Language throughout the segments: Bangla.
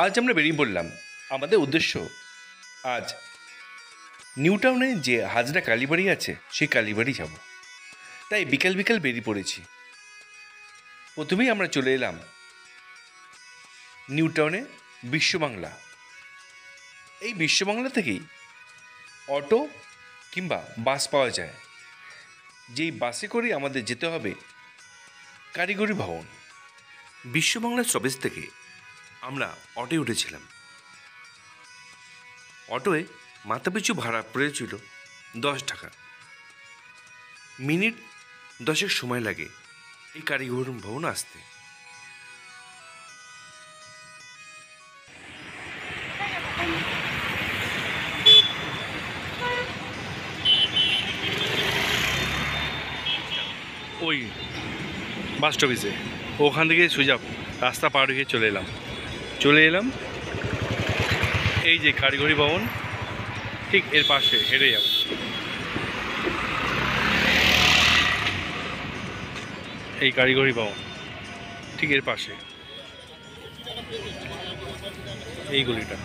আজ আমরা বেরিয়ে পড়লাম। আমাদের উদ্দেশ্য আজ নিউ টাউনে যে হাজরা কালীবাড়ি আছে সেই কালীবাড়ি যাব। তাই বিকাল বিকাল বেরিয়ে পড়েছি। প্রথমেই আমরা চলে এলাম নিউ টাউনে বিশ্ববাংলা। এই বিশ্ববাংলা থেকেই অটো কিংবা বাস পাওয়া যায়, যেই বাসে করে আমাদের যেতে হবে কারিগরি ভবন। বিশ্ববাংলা স্টপেজ থেকে আমরা অটোয় উঠেছিলাম। অটোয় মাথাপিছু ভাড়া পড়েছিল 10 টাকা। মিনিট 10 সময় লাগে এই কারিগরি ভবন আসতে। ওই বাস স্টপেজে ওখান থেকে সোজা রাস্তা পার হয়ে চলে এলাম এই যে কারিগরি ভবন, ঠিক এর পাশে হেঁটে যাব। এই কারিগরি ভবন ঠিক এর পাশে, এই গলিটা।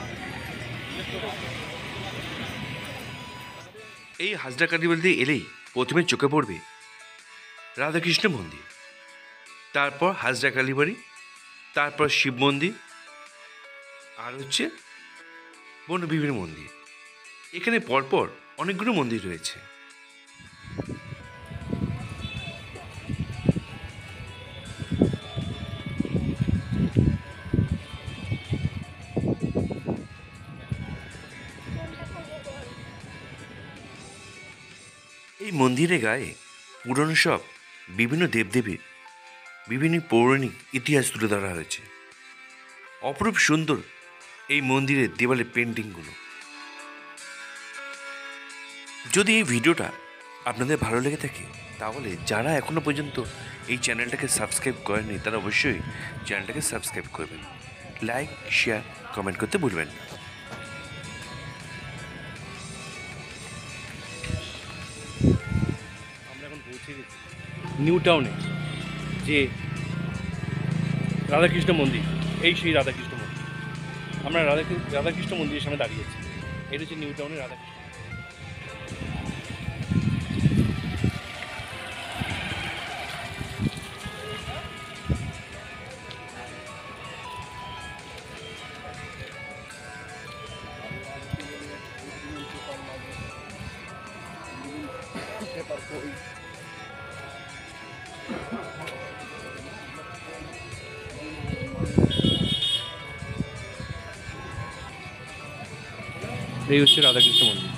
এই হাজরা কালীবাড়ি দিয়ে এলেই প্রথমে চোখে পড়বে রাধাকৃষ্ণ মন্দির, তারপর হাজরা কালীবাড়ি, তারপর শিব মন্দির, আর হচ্ছে বনবিবির মন্দির। এখানে পরপর অনেকগুলো মন্দির রয়েছে। এই মন্দিরের গায়ে পুরনো সব বিভিন্ন দেবদেবীর বিভিন্ন পৌরাণিক ইতিহাস তুলে ধরা হয়েছে। অপরূপ সুন্দর এই মন্দিরের দেওয়ালে পেন্টিংগুলো। যদি এই ভিডিওটা আপনাদের ভালো লেগে থাকে তাহলে যারা এখনো পর্যন্ত এই চ্যানেলটাকে সাবস্ক্রাইব করেননি তারা অবশ্যই চ্যানেলটাকে সাবস্ক্রাইব করবেন। লাইক, শেয়ার, কমেন্ট করতে ভুলবেন না। আমরা এখন পৌঁছে গেছি নিউ টাউনে যে রাধাকৃষ্ণ মন্দির, এই সেই রাধাকৃষ্ণ মন্দির। আমরা রাধাকৃষ্ণ মন্দিরের সামনে দাঁড়িয়েছি। এটা হচ্ছে নিউ টাউনের রাধাকৃষ্ণ। এই হচ্ছে রাধাকৃষ্ণ মন্দির।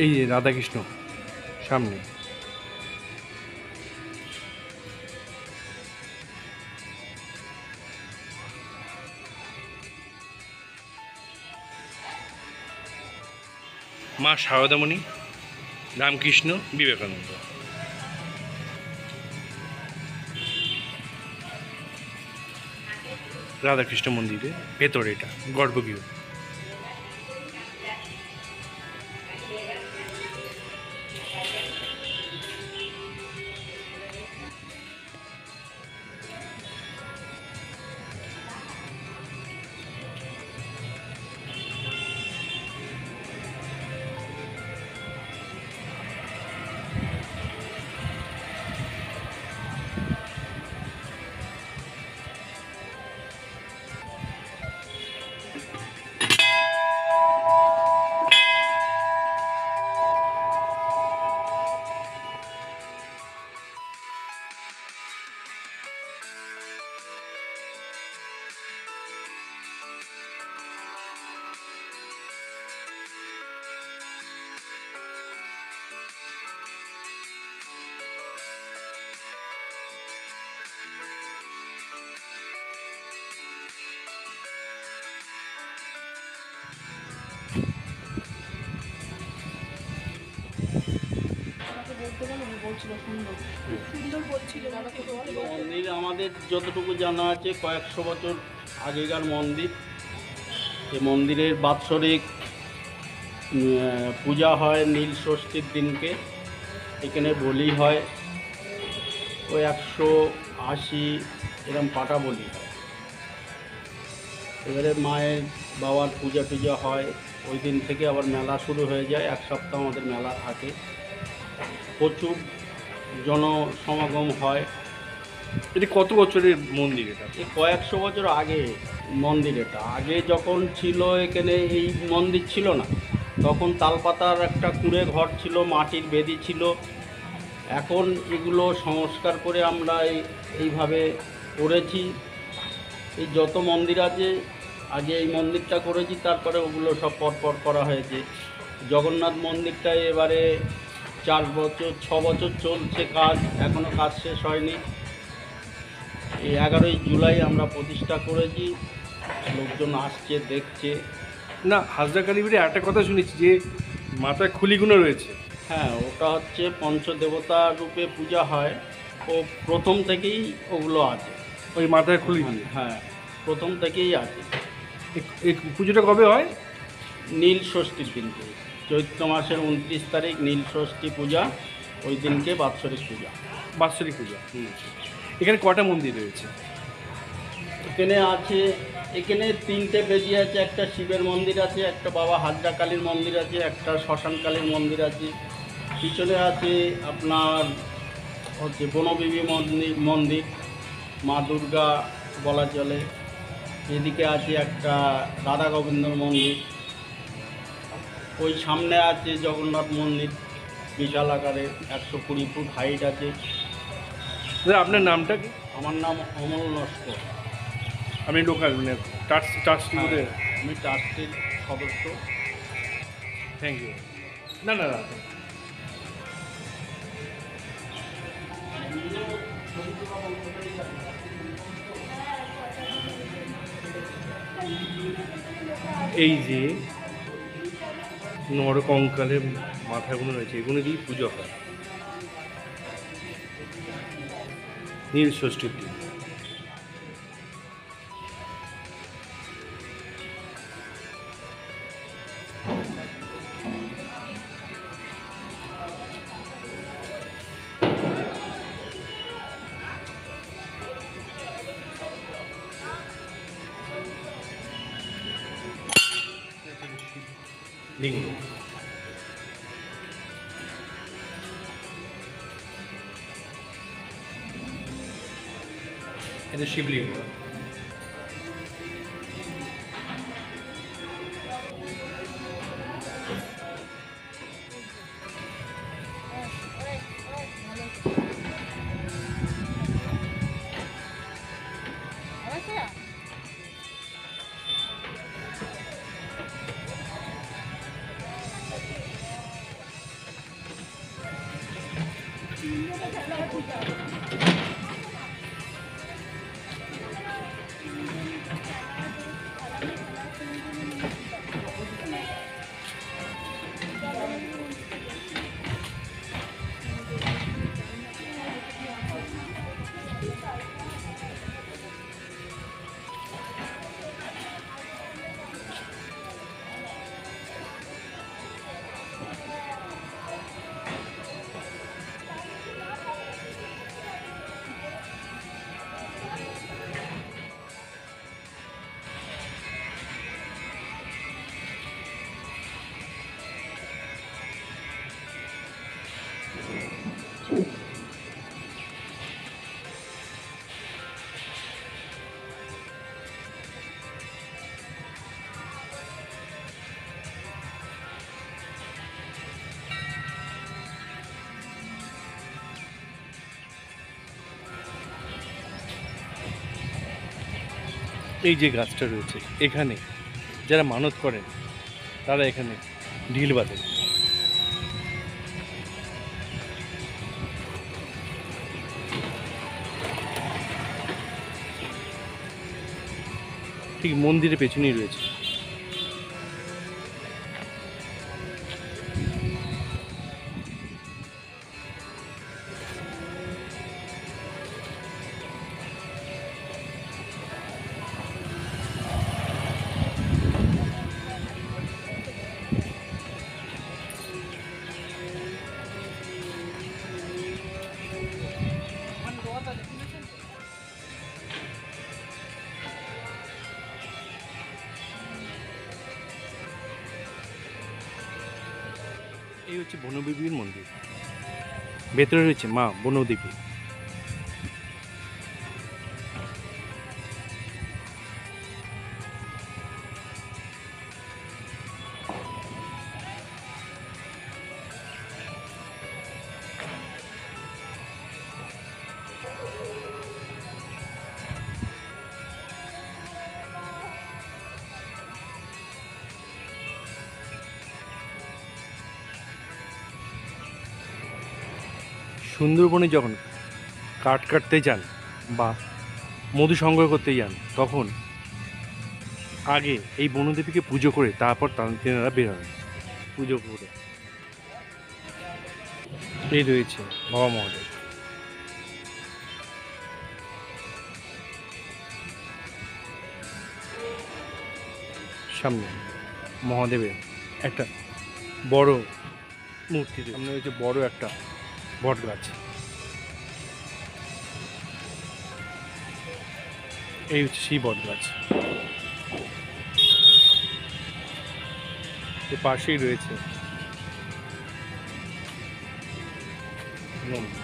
এই যে রাধাকৃষ্ণ সামনে। মা শারদামণি, রামকৃষ্ণ, বিবেকানন্দ। রাধাকৃষ্ণ মন্দিরের ভেতরে এটা গর্ভগৃহ। বলছিল সুন্দর, খুব সুন্দর বলছিল আমাকে বল। মন্দির আমাদের যতটুকু জানা আছে কয়েকশো বছর আগেকার মন্দির। এই মন্দিরের বাৎসরিক পূজা হয় নীল ষষ্ঠীর দিনকে। এখানে বলি হয় ওই 180 এরম পাটা বলি হয়। এবারে মায়ের বাবার পূজা টুজা হয়, ওই দিন থেকে আবার মেলা শুরু হয়ে যায়। এক সপ্তাহ আমাদের মেলা থাকে, প্রচুর জনসমাগম হয়। এটি কত বছরের মন্দির এটা? এই কয়েকশো বছর আগে মন্দির এটা। আগে যখন ছিল এখানে এই মন্দির ছিল না, তখন তালপাতার একটা কুঁড়ে ঘর ছিল, মাটির বেদি ছিল। এখন এগুলো সংস্কার করে আমরা এইভাবে করেছি। এই যত মন্দির আছে আগে এই মন্দিরটা করেছি, তারপরে ওগুলো সব পরপর করা হয়েছে। জগন্নাথ মন্দিরটা এবারে 6 বছর চলছে কাজ, এখনও কাজ শেষ হয়নি। এই 11ই জুলাই আমরা প্রতিষ্ঠা করেছি, লোকজন আসছে দেখছে। না, হাজরা কালীবাড়ি একটা কথা শুনেছি যে মাথায় খুলিগুলো রয়েছে। হ্যাঁ, ওটা হচ্ছে পঞ্চদেবতা রূপে পূজা হয়। ও প্রথম থেকেই ওগুলো আছে। ওই মাথায় খুলিগুলো, হ্যাঁ, প্রথম থেকেই আছে। এই পুজোটা কবে হয়? নীল ষষ্ঠীর দিনকে, চৈত্র মাসের 29 তারিখ নীল ষষ্ঠী পূজা, ওই দিনকে বাৎসরিক পূজা। বাৎসরিক পূজা। এখানে কটা মন্দির রয়েছে? এখানে আছে, এখানে 3টে বেদি আছে। একটা শিবের মন্দির আছে, একটা বাবা হাজরা কালীর মন্দির আছে, একটা শ্মশান কালীর মন্দির আছে। পিছনে আছে আপনার হচ্ছে বনবিবি মন্দির, মা দুর্গা বলা চলে। এদিকে আছে একটা রাধা গোবিন্দর মন্দির। ওই সামনে আছে জগন্নাথ মন্দির, বিশাল আকারের, 120 ফুট হাইট আছে। দাদা, আপনার নামটা কি? আমার নাম অমল নস্কর। আমি লোকাল, মানে ট্রাস্টি করে। আমি ট্রাস্টির সদস্য। Thank you. না না না, এই যে নরকঙ্কালের মাথাগুলো রয়েছে, এগুলো দিয়েই পুজো হয় নীল ষষ্ঠীর দিন। লিঙ্গ, এটা শিবলিঙ্গ। এই যে গাছটা রয়েছে এখানে, যারা মানত করেন তারা এখানে ঢিল বাঁধেন। ঠিক মন্দিরের পেছনেই রয়েছে। হচ্ছে বনদেবীর মন্দির, ভেতরে রয়েছে মা বনদেবী। সুন্দরবনে যখন কাঠ কাটতে যান বা মধু সংগ্রহ করতে যান, তখন আগে এই বনদেবীকে পুজো করে তারপর তেনারা বের হন পুজো করে। এই রয়েছে বাবা মহাদেব। সামনে মহাদেবের একটা বড় মূর্তি, সামনে রয়েছে বড় একটা বট গাছ। এই হচ্ছে সেই বট গাছ। এর পাশেই রয়েছে মন্দির।